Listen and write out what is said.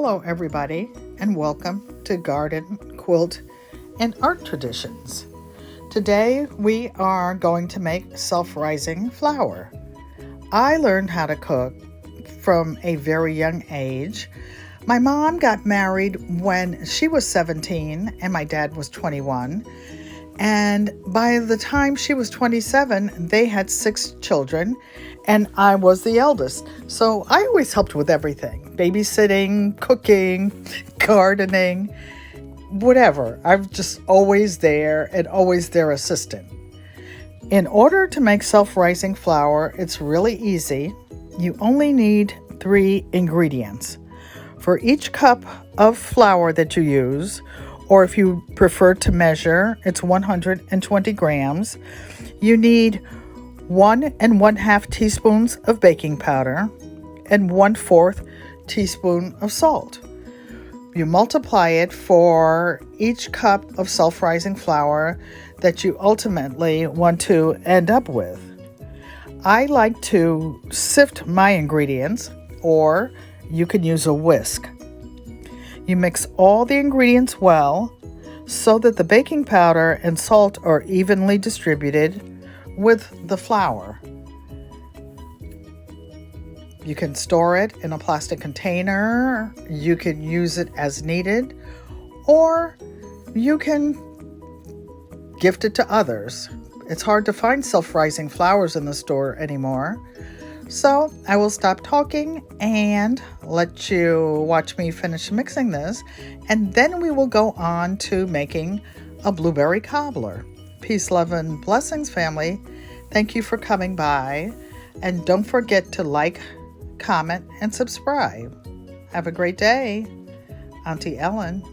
Hello everybody, and welcome to Garden, Quilt, and Art Traditions. Today we are going to make self-rising flour. I learned how to cook from a very young age. My mom got married when she was 17 and my dad was 21. And by the time she was 27, they had 6 children, and I was the eldest. So I always helped with everything: babysitting, cooking, gardening, whatever. I'm just always there and always their assistant. In order to make self-rising flour, it's really easy. You only need 3 ingredients. For each cup of flour that you use, or if you prefer to measure, it's 120 grams. You need 1 1/2 teaspoons of baking powder and 1/4 teaspoon of salt. You multiply it for each cup of self-rising flour that you ultimately want to end up with. I like to sift my ingredients, or you can use a whisk. You mix all the ingredients well so that the baking powder and salt are evenly distributed with the flour. You can store it in a plastic container, you can use it as needed, or you can gift it to others. It's hard to find self-rising flours in the store anymore. So I will stop talking and let you watch me finish mixing this, and then we will go on to making a blueberry cobbler. Peace, love, and blessings, family. Thank you for coming by, and don't forget to like, comment, and subscribe. Have a great day. Auntie Ellen.